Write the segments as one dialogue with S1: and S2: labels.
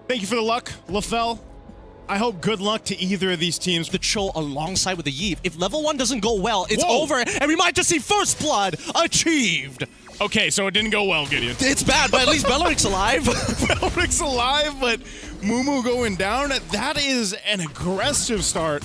S1: Thank you for the luck, LaFell. I hope good luck to either of these teams.
S2: The Cho alongside with the Yeve. If level 1 doesn't go well, it's over, and we might just see first blood achieved.
S1: Okay, so it didn't go well, Gideon.
S2: It's bad, but at least Belleric's alive.
S1: Belleric's alive, but Mumu going down. That is an aggressive start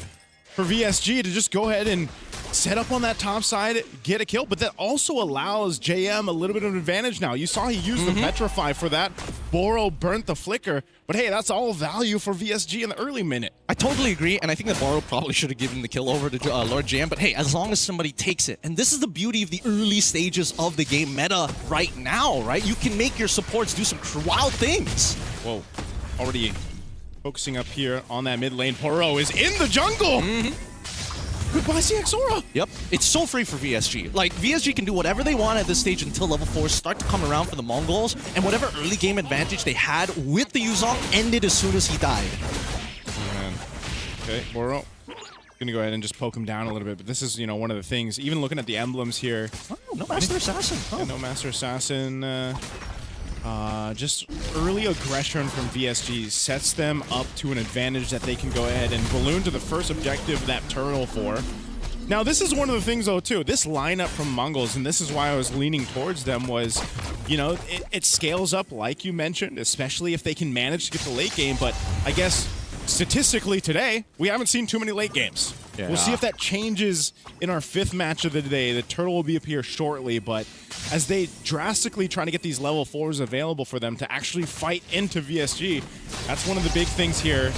S1: for VSG to just go ahead and set up on that top side, get a kill, but that also allows JM a little bit of an advantage now. You saw he used the Petrify for that. Boro burnt the Flicker, but hey, that's all value for VSG in the early minute.
S2: I totally agree, and I think that Boro probably should have given the kill over to Lord JM, but hey, as long as somebody takes it, and this is the beauty of the early stages of the game meta right now, right? You can make your supports do some wild things.
S1: Whoa, already focusing up here on that mid lane. Boro is in the jungle! Goodbye, CXora.
S2: Yep. It's so free for VSG. Like, VSG can do whatever they want at this stage until level 4 start to come around for the Mongols, and whatever early game advantage they had with the Yuzong ended as soon as he died.
S1: Man. Okay, Boro. Gonna go ahead and just poke him down a little bit, but this is, you know, one of the things, even looking at the emblems here.
S2: Oh, no Master Assassin. Oh.
S1: Yeah, no Master Assassin. Just early aggression from VSG sets them up to an advantage that they can go ahead and balloon to the first objective that turtle for. Now, this is one of the things, though, too. This lineup from Mongols, and this is why I was leaning towards them, was, you know, it scales up, like you mentioned, especially if they can manage to get the late game. But I guess statistically today, we haven't seen too many late games. Yeah. We'll see if that changes in our 5th match of the day. The turtle will be up here shortly, but as they drastically try to get these level 4s available for them to actually fight into VSG, that's one of the big things here.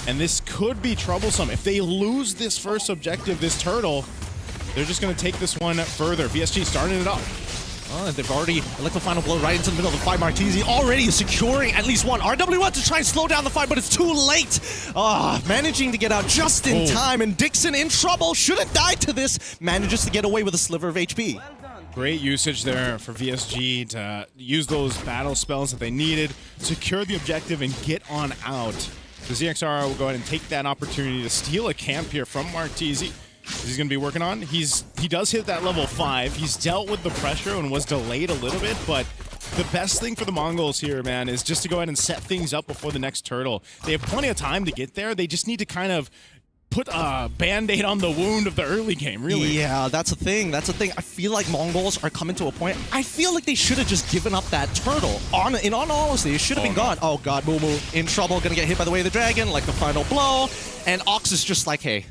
S1: And this could be troublesome. If they lose this first objective, this turtle, they're just going to take this one further. VSG starting it up.
S2: Oh, they've already the final blow right into the middle of the fight. Martizi already securing at least one. RW to try and slow down the fight, but it's too late. Managing to get out just in time, and Dixon in trouble. Should have died to this. Manages to get away with a sliver of HP.
S1: Great usage there for VSG to use those battle spells that they needed, secure the objective, and get on out. The ZXR will go ahead and take that opportunity to steal a camp here from Martizi. He's going to be working on. He does hit that level 5. He's dealt with the pressure and was delayed a little bit, but the best thing for the Mongols here, man, is just to go ahead and set things up before the next turtle. They have plenty of time to get there. They just need to kind of put a Band-Aid on the wound of the early game, really.
S2: Yeah, that's the thing. That's the thing. I feel like Mongols are coming to a point. I feel like they should have just given up that turtle. In all honesty, it should have been gone. Oh, God, Mumu in trouble. Gonna get hit by the way of the dragon, like the final blow. And Ox is just like, hey,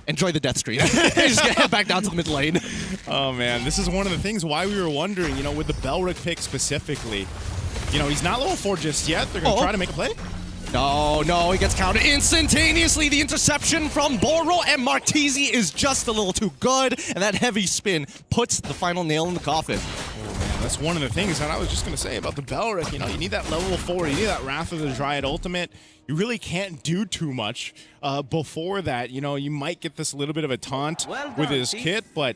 S2: enjoy the death screen. Just get head back down to the mid lane.
S1: Oh man, this is one of the things why we were wondering, you know, with the Belric pick specifically. You know, he's not level 4 just yet. They're gonna try to make a play.
S2: No, he gets countered instantaneously. The interception from Boro, and Martizi is just a little too good, and that heavy spin puts the final nail in the coffin.
S1: Oh man, that's one of the things that I was just gonna say about the Belric. You know, you need that level 4, you need that Wrath of the Dryad ultimate. You really can't do too much before that. You know, you might get this little bit of a taunt with his kit, but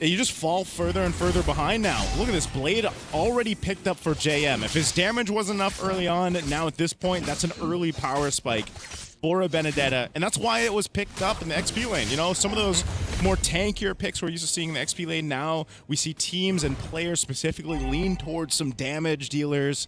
S1: you just fall further and further behind now. Look at this Blade already picked up for JM. If his damage wasn't enough early on, now at this point, that's an early power spike for a Benedetta, and that's why it was picked up in the XP lane. You know, some of those more tankier picks we're used to seeing in the XP lane, now we see teams and players specifically lean towards some damage dealers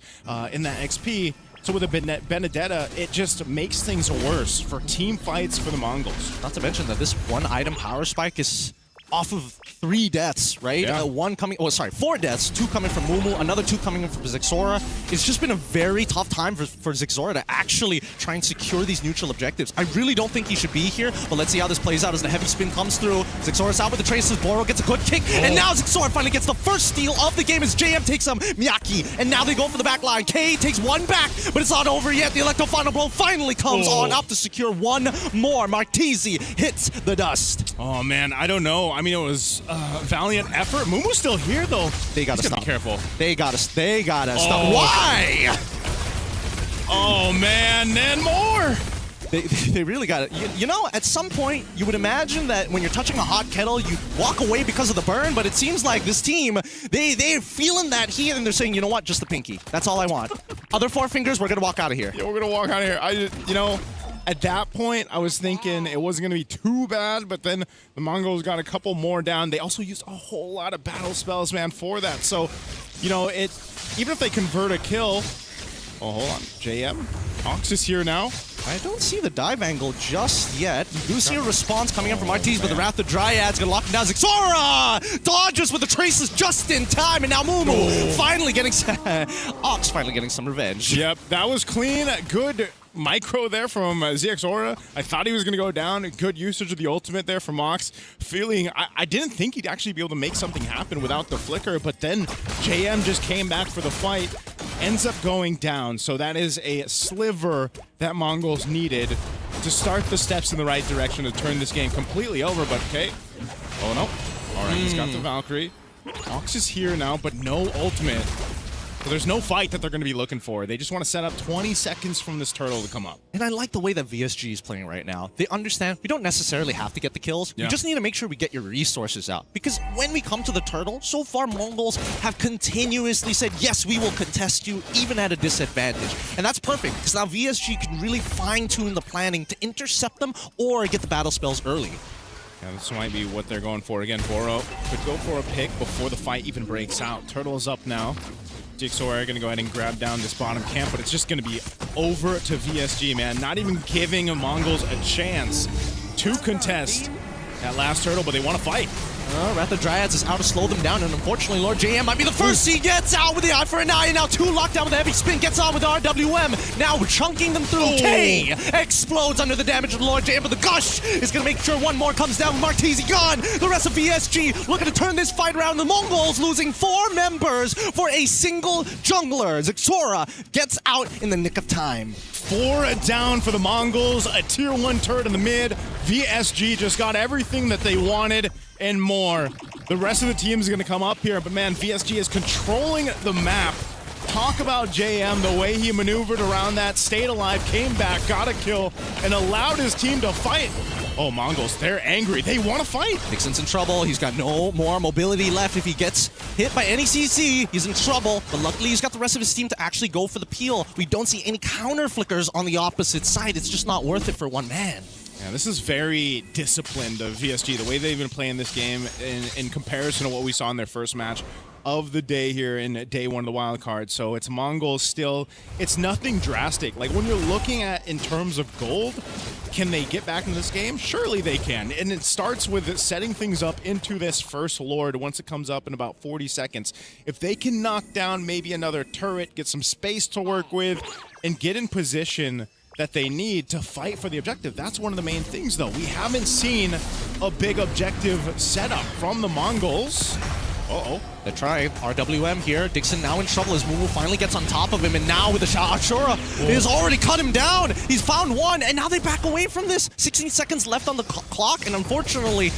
S1: in that XP. So with a Benedetta, it just makes things worse for team fights for the Mongols.
S2: Not to mention that this one item power spike is off of 3 deaths, right?
S1: Yeah.
S2: 4 deaths, 2 coming from Mumu, another 2 coming in from ZXora. It's just been a very tough time for ZXora to actually try and secure these neutral objectives. I really don't think he should be here, but let's see how this plays out as the heavy spin comes through. ZXora's out with the traces, Boro gets a good kick, and now ZXora finally gets the first steal of the game as JM takes Miyaki, and now they go for the back line. K takes 1 back, but it's not over yet. The Electro final blow finally comes on up to secure 1 more. Martizi hits the dust.
S1: Oh man, I don't know. I mean, it was valiant effort. Mumu's still here, though.
S2: They gotta stop.
S1: Be careful.
S2: They gotta stop. Why?
S1: Oh man, and more.
S2: They really got it. You know, at some point, you would imagine that when you're touching a hot kettle, you walk away because of the burn, but it seems like this team, they're feeling that heat, and they're saying, you know what, just the pinky. That's all I want. Other 4 fingers, we're gonna walk out of here.
S1: Yeah, we're gonna walk out of here. You know, at that point, I was thinking it wasn't going to be too bad, but then the Mongols got a couple more down. They also used a whole lot of battle spells, man, for that. So, you know, even if they convert a kill, Oh, hold on. JM. Ox is here now.
S2: I don't see the dive angle just yet. You do see a response coming in from Artees, but the Wrath of Dryad's gonna lock him down. Zixora dodges with the traces just in time, and now Mumu finally getting Ox finally getting some revenge.
S1: Yep, that was clean. Good micro there from Zixora. I thought he was gonna go down. Good usage of the ultimate there from Ox. Feeling, I didn't think he'd actually be able to make something happen without the flicker, but then JM just came back for the fight. Ends up going down, so that is a sliver that Mongols needed to start the steps in the right direction to turn this game completely over, but okay. Oh no. Alright, he's got the Valkyrie. Ox is here now, but no ultimate. So there's no fight that they're going to be looking for. They just want to set up 20 seconds from this turtle to come up.
S2: And I like the way that VSG is playing right now. They understand we don't necessarily have to get the kills.
S1: Yeah.
S2: We just need to make sure we get your resources out. Because when we come to the turtle, so far Mongols have continuously said, yes, we will contest you, even at a disadvantage. And that's perfect, because now VSG can really fine-tune the planning to intercept them or get the battle spells early.
S1: Yeah, this might be what they're going for. Again, Boro could go for a pick before the fight even breaks out. Turtle is up now. Jigsaw are going to go ahead and grab down this bottom camp, but it's just going to be over to VSG, man. Not even giving Mongols a chance to contest that last turtle, but they want to fight.
S2: Wrath of Dryads is out to slow them down, and unfortunately, Lord JM might be the first. He gets out with the eye for an eye, and now 2 locked down with a heavy spin, gets on with RWM. Now we're chunking them through.
S1: Oh.
S2: K explodes under the damage of the Lord JM, but the Gush is going to make sure one more comes down with Martesi gone. The rest of VSG looking to turn this fight around. The Mongols losing 4 members for a single jungler. Zixora gets out in the nick of time.
S1: 4 down for the Mongols, a tier 1 turret in the mid. VSG just got everything that they wanted and more. The rest of the team is going to come up here, but man, VSG is controlling the map. Talk about JM, the way he maneuvered around that, stayed alive, came back, got a kill, and allowed his team to fight. Oh, Mongols, they're angry. They want to fight.
S2: Dixon's in trouble. He's got no more mobility left. If he gets hit by any CC, he's in trouble. But luckily, he's got the rest of his team to actually go for the peel. We don't see any counter flickers on the opposite side. It's just not worth it for one man.
S1: Yeah, this is very disciplined of VSG, the way they've been playing this game in comparison to what we saw in their first match of the day here in day 1 of the wild card. So it's Mongols still, it's nothing drastic. Like when you're looking at in terms of gold, can they get back into this game? Surely they can. And it starts with setting things up into this first Lord once it comes up in about 40 seconds. If they can knock down maybe another turret, get some space to work with, and get in position that they need to fight for the objective. That's one of the main things, though. We haven't seen a big objective setup from the Mongols. Uh-oh.
S2: They're trying. RWM here. Dixon now in trouble as Mumu finally gets on top of him, and now with the shot, Ashura has already cut him down. He's found one, and now they back away from this. 16 seconds left on the clock, and unfortunately,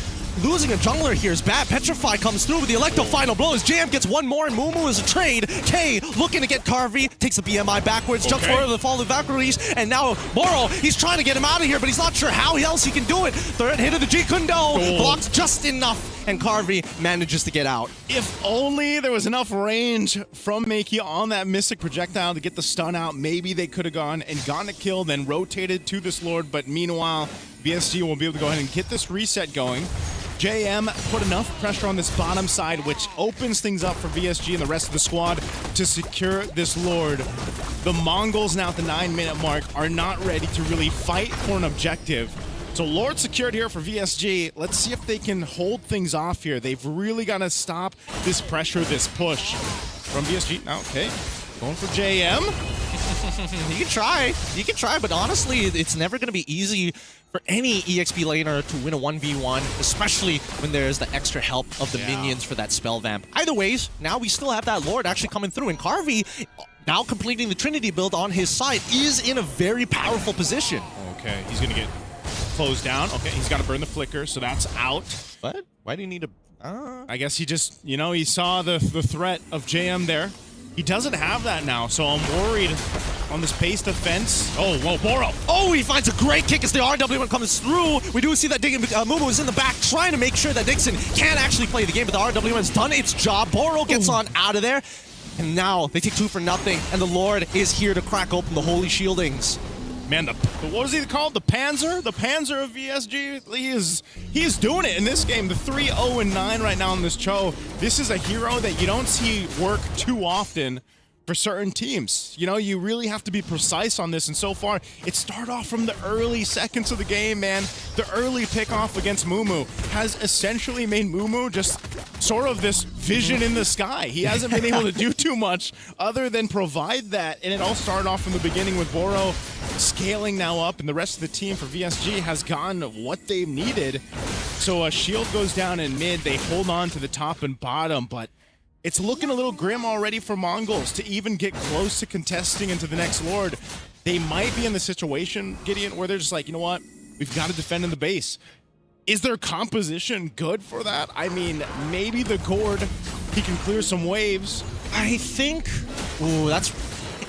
S2: losing a jungler here is bad. Petrify comes through with the Electro final blow. As JM gets one more, and Mumu is a trade. K looking to get Carvey, takes the BMI backwards, jumps forward to the fall of the Valkyries, and now Boro, he's trying to get him out of here, but he's not sure how else he can do it. Third hit of the G Kundo, blocks just enough, and Carvey manages to get out.
S1: If only there was enough range from Makey on that Mystic projectile to get the stun out, maybe they could have gone and gotten a kill, then rotated to this Lord, but meanwhile, VSG will be able to go ahead and get this reset going. JM put enough pressure on this bottom side, which opens things up for VSG and the rest of the squad to secure this Lord. The Mongols now at the 9-minute mark are not ready to really fight for an objective. So Lord secured here for VSG. Let's see if they can hold things off here. They've really got to stop this pressure, this push from VSG. Now, okay, going for JM.
S2: You can try, but honestly, it's never going to be easy for any EXP laner to win a 1v1, especially when there's the extra help of the minions for that spell vamp. Either ways, now we still have that Lord actually coming through, and Carvey, now completing the Trinity build on his side, is in a very powerful position.
S1: Okay, he's going to get closed down. Okay, he's got to burn the flicker, so that's out.
S2: What? Why do you need to...
S1: I guess he just, you know, he saw the threat of JM there. He doesn't have that now, so I'm worried on this pace defense. Oh, whoa, Boro.
S2: Oh, he finds a great kick as the RWM comes through. We do see that Mumu is in the back trying to make sure that Dixon can actually play the game, but the RWM has done its job. Boro gets on out of there, and now they take 2 for nothing, and the Lord is here to crack open the holy shieldings.
S1: Man, what is he called? The Panzer? The Panzer of VSG? He is doing it in this game. The 3-0-9 right now in this Cho. This is a hero that you don't see work too often for certain teams. You know, you really have to be precise on this, and so far, it started off from the early seconds of the game, man. The early pickoff against Mumu has essentially made Mumu just sort of this vision in the sky. He hasn't been able to do too much other than provide that, and it all started off from the beginning with Boro scaling now up, and the rest of the team for VSG has gotten what they've needed. So a shield goes down in mid, they hold on to the top and bottom, but it's looking a little grim already for Mongols to even get close to contesting into the next Lord. They might be in the situation, Gideon, where they're just like, you know what? We've got to defend in the base. Is their composition good for that? I mean, maybe the Gord, he can clear some waves.
S2: I think, ooh,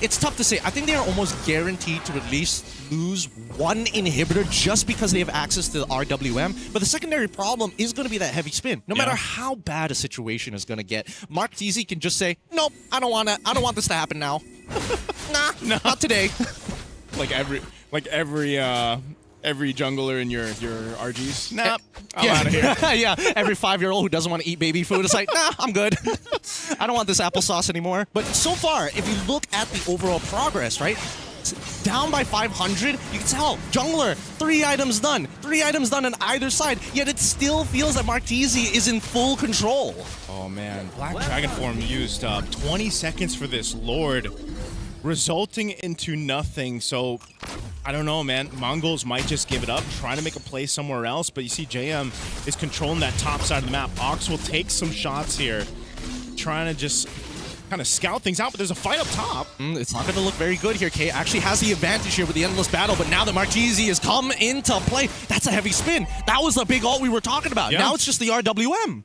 S2: it's tough to say. I think they are almost guaranteed to at least lose one inhibitor just because they have access to the RWM. But the secondary problem is going to be that heavy spin. No matter how bad a situation is going to get, MongolZ can just say, nope, I don't want this to happen now. Nah, not today.
S1: Like every jungler in your RGs. Nah, I'm out of here.
S2: Yeah, every 5-year-old who doesn't want to eat baby food is like, nah, I'm good. I don't want this applesauce anymore. But so far, if you look at the overall progress, right? Down by 500, you can tell, jungler, 3 items done. 3 items done on either side, yet it still feels that MongolZ is in full control.
S1: Oh man, Black Dragon Form used up 20 seconds for this Lord, resulting into nothing. So I don't know, man. Mongols might just give it up, trying to make a play somewhere else, but you see JM is controlling that top side of the map. Ox will take some shots here, trying to just kind of scout things out, but there's a fight up top.
S2: It's not going to look very good here. K actually has the advantage here with the endless battle, but now that MongolZ has come into play, that's a heavy spin. That was the big ult we were talking about. Yeah. Now it's just the RWM.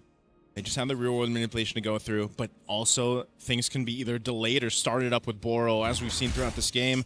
S1: They just have the real-world manipulation to go through, but also things can be either delayed or started up with Boro, as we've seen throughout this game.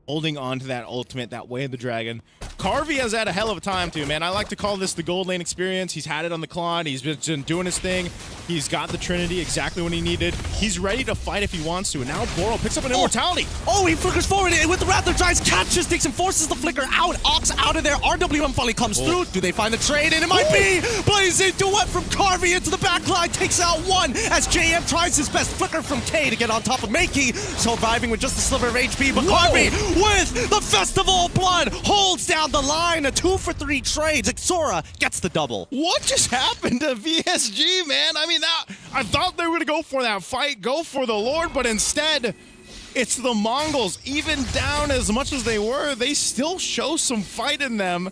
S1: Holding on to that ultimate, that way of the dragon. Carvey has had a hell of a time too, man. I like to call this the gold lane experience. He's had it on the Claude. He's been doing his thing. He's got the Trinity exactly when he needed. He's ready to fight if he wants to. And now Boro picks up an immortality.
S2: Oh, he flickers forward with the Wrath of Giants. Catches, takes and forces the flicker out. Ox out of there. RWM finally comes through. Do they find the trade? And it might be. Plays into what from Carvey into the back line. Takes out one as JM tries his best. Flicker from K to get on top of Makey. Surviving with just a sliver of HP. But Carvey with the Festival of Blood holds down the line. A 2-for-3 trade. Xora gets the double.
S1: What just happened to VSG, man? I mean, I thought they were going to go for that fight, go for the Lord, but instead, it's the Mongols. Even down as much as they were, they still show some fight in them.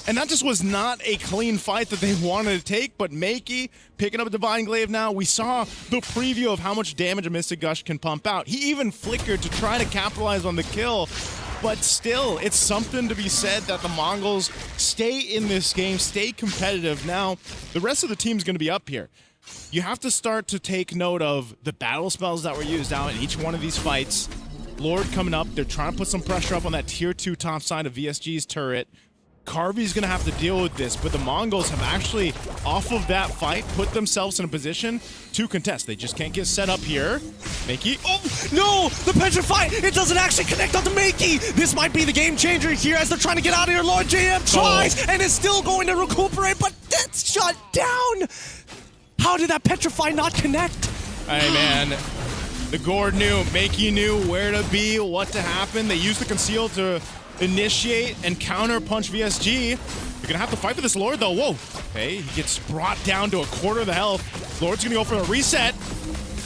S1: And that just was not a clean fight that they wanted to take, but Makey picking up a Divine Glaive now. We saw the preview of how much damage a Mystic Gush can pump out. He even flickered to try to capitalize on the kill, but still, it's something to be said that the Mongols stay in this game, stay competitive. Now, the rest of the team's going to be up here. You have to start to take note of the battle spells that were used out in each one of these fights. Lord coming up, they're trying to put some pressure up on that tier 2 top side of VSG's turret. Carvey's gonna have to deal with this, but the Mongols have actually, off of that fight, put themselves in a position to contest. They just can't get set up here. Makey,
S2: oh, no! The Petrify, it doesn't actually connect onto Makey! This might be the game changer here as they're trying to get out of here. Lord JM tries and is still going to recuperate, but that's shut down! How did that Petrify not connect?
S1: Hey, man. The Gord knew, Makey knew where to be, what to happen. They used the Conceal to initiate and counter punch VSG. You're gonna have to fight for this Lord though. Whoa. Okay, he gets brought down to a quarter of the health. Lord's gonna go for a reset.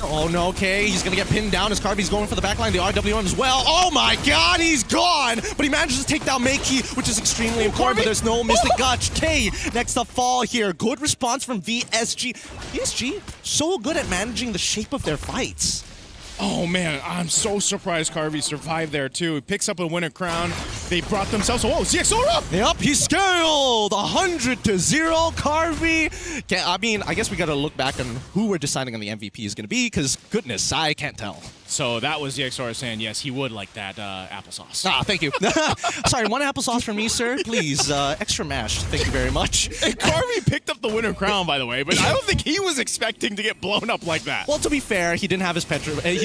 S2: Oh no, okay, he's gonna get pinned down as Carvey's going for the backline, the RWM as well. Oh my god, he's gone! But he manages to take down Makey, which is extremely important, but there's no Mystic Gush. K, next to fall here. Good response from VSG. VSG, so good at managing the shape of their fights.
S1: Oh man, I'm so surprised Carvey survived there too. He picks up a winner crown. They brought themselves, oh, ZXora!
S2: Yep, he scaled 100 to 0, Carvey. I mean, I guess we gotta look back on who we're deciding on the MVP is gonna be, because goodness, I can't tell.
S1: So that was ZXora saying, yes, he would like that applesauce.
S2: Ah, thank you. Sorry, one applesauce for me, sir. Please, extra mashed. Thank you very much.
S1: And Carvey picked up the winner crown, by the way, but I don't think he was expecting to get blown up like that.
S2: Well, to be fair, he didn't have his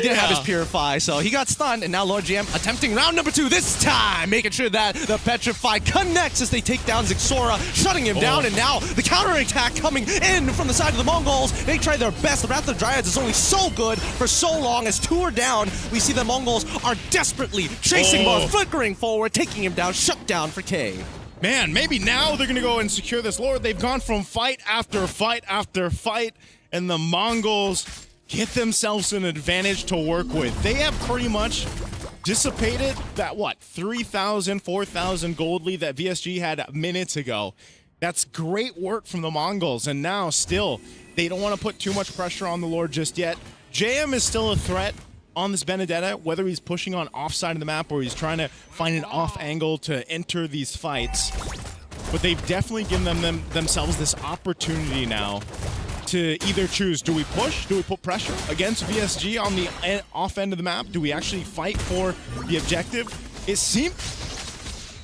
S2: have his Purify, so he got stunned, and now Lord GM attempting round number 2 this time, making sure that the Petrify connects as they take down Xora, shutting him down, and now the counterattack coming in from the side of the Mongols. They try their best. The Wrath of the Dryads is only so good for so long as 2 are down. We see the Mongols are desperately chasing Mars, flickering forward, taking him down, shut down for K.
S1: Man, maybe now they're going to go and secure this Lord. They've gone from fight after fight after fight, and the Mongols get themselves an advantage to work with. They have pretty much dissipated that, 3,000, 4,000 gold lead that VSG had minutes ago. That's great work from the Mongols, and now still, they don't want to put too much pressure on the Lord just yet. JM is still a threat on this Benedetta, whether he's pushing on offside of the map or he's trying to find an off angle to enter these fights. But they've definitely given themselves this opportunity now to either choose, do we push, do we put pressure against VSG on the off end of the map? Do we actually fight for the objective? It seems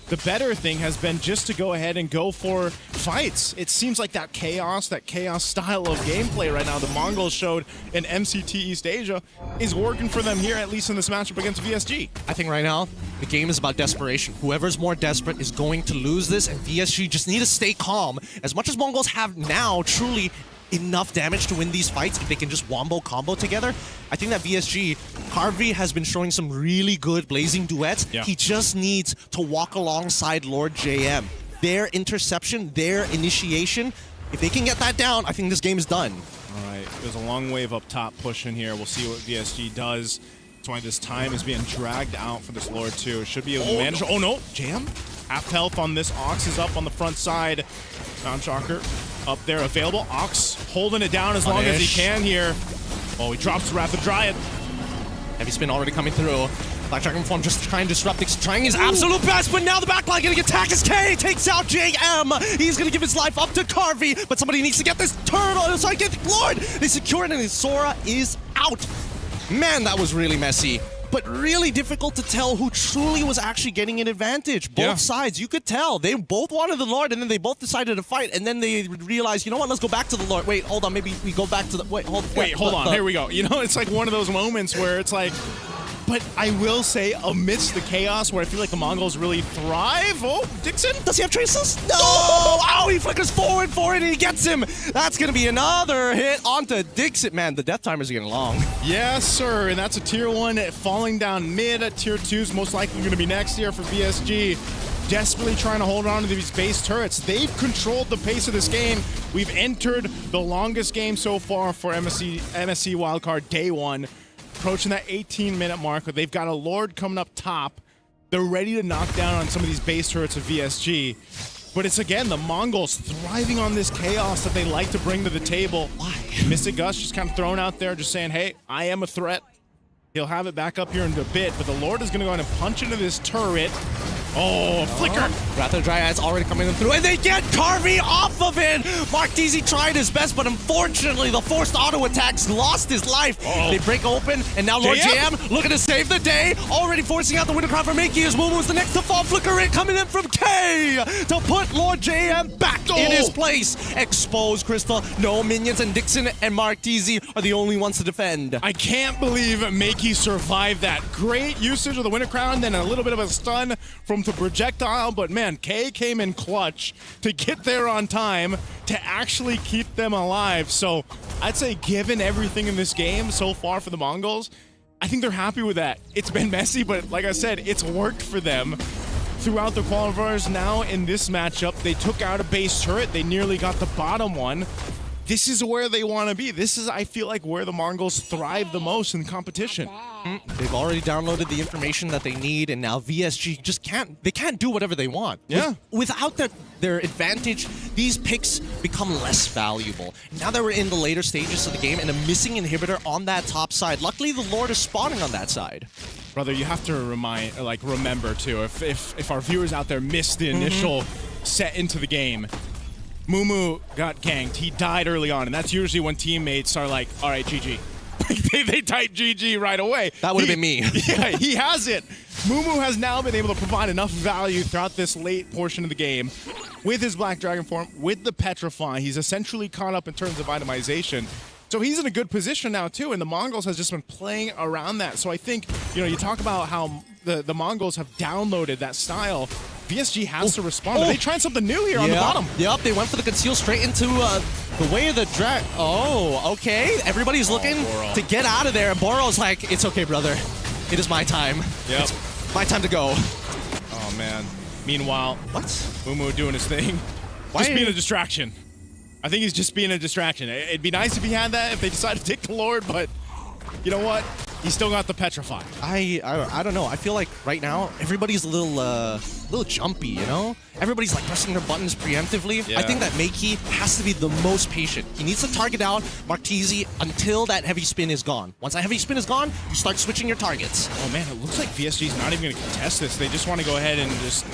S1: the better thing has been just to go ahead and go for fights. It seems like that chaos style of gameplay right now the Mongols showed in MCT East Asia is working for them here, at least in this matchup against VSG.
S2: I think right now, the game is about desperation. Whoever's more desperate is going to lose this, and VSG just need to stay calm. As much as Mongols have now truly enough damage to win these fights, if they can just wombo combo together, I think that VSG, Harvey has been showing some really good blazing duets.
S1: Yeah.
S2: He just needs to walk alongside Lord JM. Their interception, their initiation, if they can get that down, I think this game is done.
S1: All right, there's a long wave up top pushing here. We'll see what VSG does. That's why this time is being dragged out for this Lord too. It should be able to manage. Oh no, Jam. Half health on this. Ox is up on the front side. Sound Shocker up there available. Ox holding it down as long as he can here. Oh, he drops Wrath of Dryad.
S2: Heavy spin already coming through. Black Dragon form just trying to disrupt, trying his absolute best, but now the backline getting attacked as K takes out JM. He's gonna give his life up to Carvey, but somebody needs to get this turtle. Sorry, get Lord. They secure it, and his Sora is out. Man, that was really messy. But really difficult to tell who truly was actually getting an advantage. Both sides, you could tell. They both wanted the Lord, and then they both decided to fight, and then they realized, you know what, let's go back to the Lord. Wait, hold on, maybe we go back to the... Wait, hold on,
S1: here we go. You know, it's like one of those moments where it's like... But I will say, amidst the chaos, where I feel like the Mongols really thrive. Oh, Dixon?
S2: Does he have traces? No! Oh, he flickers forward for it, and he gets him. That's going to be another hit onto Dixon. Man, the death timers are getting long.
S1: Yes, sir. And that's a tier 1 falling down mid. Tier 2 is most likely going to be next year for VSG. Desperately trying to hold on to these base turrets. They've controlled the pace of this game. We've entered the longest game so far for MSC wildcard day 1. Approaching that 18-minute mark. They've got a Lord coming up top. They're ready to knock down on some of these base turrets of VSG. But it's, again, the Mongols thriving on this chaos that they like to bring to the table. Why? Mystic Gus just kind of thrown out there, just saying, hey, I am a threat. He'll have it back up here in a bit, but the Lord is going to go ahead and punch into this turret. Oh, flicker.
S2: Wrath of Dryad's already coming through, and they get Carvey off of it. Mark DZ tried his best, but unfortunately, the forced auto attacks lost his life. They break open, and now Lord JM looking to save the day. Already forcing out the window crown for Makey as Momo's the next to fall. Flicker in coming in from K to put Lord JM back in his place. Expose Crystal. No minions, and Dixon and Mark DZ are the only ones to defend.
S1: I can't believe Makey survived that. Great usage of the window crown, then a little bit of a stun from the projectile, but man, K came in clutch to get there on time to actually keep them alive. So I'd say given everything in this game so far for the Mongols, I think they're happy with that. It's been messy, but like I said, it's worked for them throughout the qualifiers. Now in this matchup, they took out a base turret. They nearly got the bottom one. This is where they want to be. This is, I feel like, where the Mongols thrive the most in competition.
S2: They've already downloaded the information that they need, and now VSG just can't do whatever they want.
S1: Yeah.
S2: Without their advantage, these picks become less valuable. Now that we're in the later stages of the game and a missing inhibitor on that top side, luckily the Lord is spawning on that side.
S1: Brother, you have to remember too, if our viewers out there missed the initial set into the game, Mumu got ganked. He died early on, and that's usually when teammates are like, all right, GG. they type GG right away.
S2: That would have been me.
S1: Yeah, he has it. Mumu has now been able to provide enough value throughout this late portion of the game with his Black Dragon form, with the Petrify. He's essentially caught up in terms of itemization. So he's in a good position now, too, and the Mongols has just been playing around that. So I think, you talk about how the Mongols have downloaded that style. VSG has to respond. Are they trying something new here on the bottom?
S2: Yep, they went for the conceal straight into The way the drag. Oh, okay. Everybody's looking
S1: Boro.
S2: to get out of there. And Boro's like, it's okay, brother. It is my time.
S1: Yep.
S2: It's my time to go.
S1: Oh, man. Meanwhile,
S2: What?
S1: Mumu doing his thing.
S2: Why-
S1: Just being a distraction. I think he's just being a distraction. It'd be nice if he had that, if they decided to take the Lord, but you know what? He's still got the Petrify.
S2: I don't know. I feel like right now everybody's a little jumpy, you know? Everybody's like pressing their buttons preemptively.
S1: Yeah.
S2: I think that Makey has to be the most patient. He needs to target out Martese until that heavy spin is gone. Once that heavy spin is gone, you start switching your targets.
S1: Oh, man, it looks like VSG's not even going to contest this. They just want to go ahead and just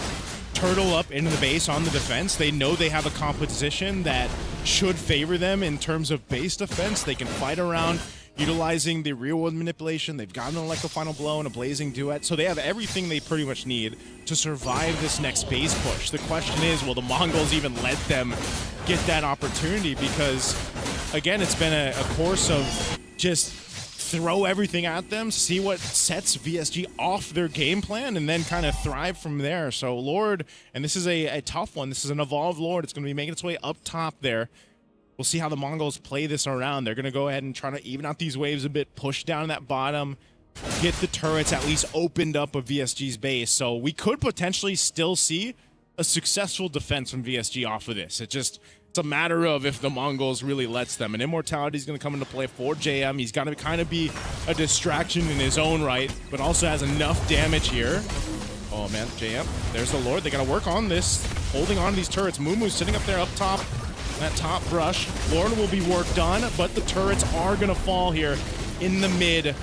S1: turtle up into the base on the defense. They know they have a composition that should favor them in terms of base defense. They can fight around utilizing the real-world manipulation. They've got an Electro Final Blow and a Blazing Duet, so they have everything they pretty much need to survive this next base push. The question is, will the Mongols even let them get that opportunity? Because, again, it's been a course of just throw everything at them, see what sets VSG off their game plan, and then kind of thrive from there. So Lord, and this is a tough one. This is an evolved Lord. It's going to be making its way up top there. We'll see how the Mongols play this around. They're going to go ahead and try to even out these waves a bit, push down that bottom, get the turrets at least opened up of VSG's base. So we could potentially still see a successful defense from VSG off of this. It's a matter of if the Mongols really lets them. And Immortality is going to come into play for JM. He's got to kind of be a distraction in his own right, but also has enough damage here. Oh, man, JM, there's the Lord. They got to work on this, holding on to these turrets. Mumu's sitting up there up top. That top brush. Lord will be worked on, but the turrets are going to fall here in the mid.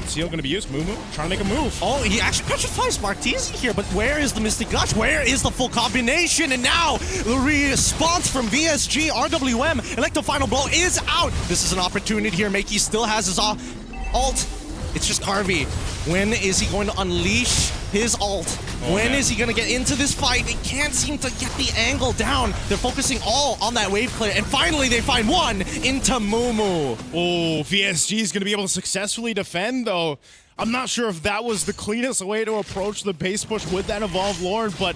S1: Seal going to be used. Mumu trying to make a move.
S2: Oh, he actually petrifies Martese here, but where is the Mystic Gush? Where is the full combination? And now the response from VSG, RWM, Electro Final Blow is out. This is an opportunity here. Makey still has his ult. It's just Carvey. When is he going to unleash his ult? When is he going to get into this fight? They can't seem to get the angle down. They're focusing all on that wave clear, and finally they find one into Mumu.
S1: Oh, VSG is going to be able to successfully defend, though. I'm not sure if that was the cleanest way to approach the base push with that Evolved Lord, but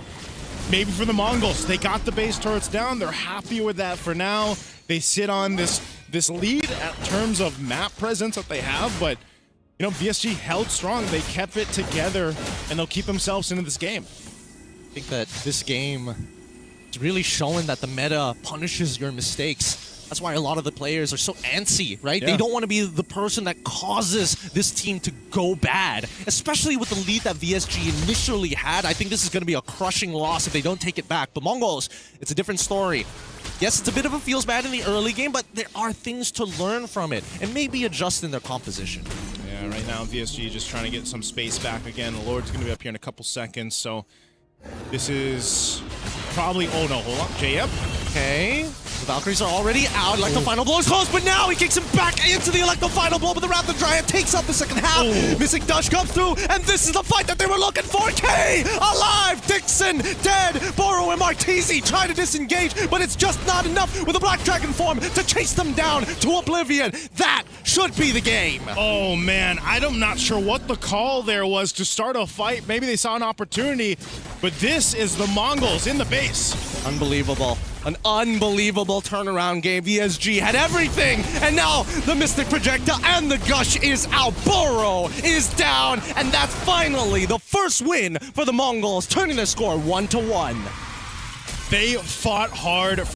S1: maybe for the Mongols. They got the base turrets down. They're happy with that for now. They sit on this lead at terms of map presence that they have, but you know, VSG held strong. They kept it together, and they'll keep themselves into this game.
S2: I think that this game is really showing that the meta punishes your mistakes. That's why a lot of the players are so antsy, right?
S1: Yeah.
S2: They don't want to be the person that causes this team to go bad, especially with the lead that VSG initially had. I think this is going to be a crushing loss if they don't take it back. But Mongols, it's a different story. Yes, it's a bit of a feels bad in the early game, but there are things to learn from it and maybe adjust in their composition.
S1: Yeah, right now VSG just trying to get some space back again. The Lord's going to be up here in a couple seconds, so this is probably... Oh, no, hold on. JM.
S2: Okay, the Valkyries are already out. Electro Final Blow is close, but now he kicks him back into the Electro Final Blow, but the Raptor Dryad takes up the second half. Mystic Dash comes through, and this is the fight that they were looking for. K alive, Dixon dead. Boro and Martese try to disengage, but it's just not enough with the Black Dragon form to chase them down to oblivion. That should be the game.
S1: Oh, man, I'm not sure what the call there was to start a fight. Maybe they saw an opportunity, but this is the Mongols in the base.
S2: Unbelievable. An unbelievable turnaround game. VSG had everything, and now the Mystic Projector and the Gush is out. Boro is down, and that's finally the first win for the Mongols, turning their score 1-1.
S1: They fought hard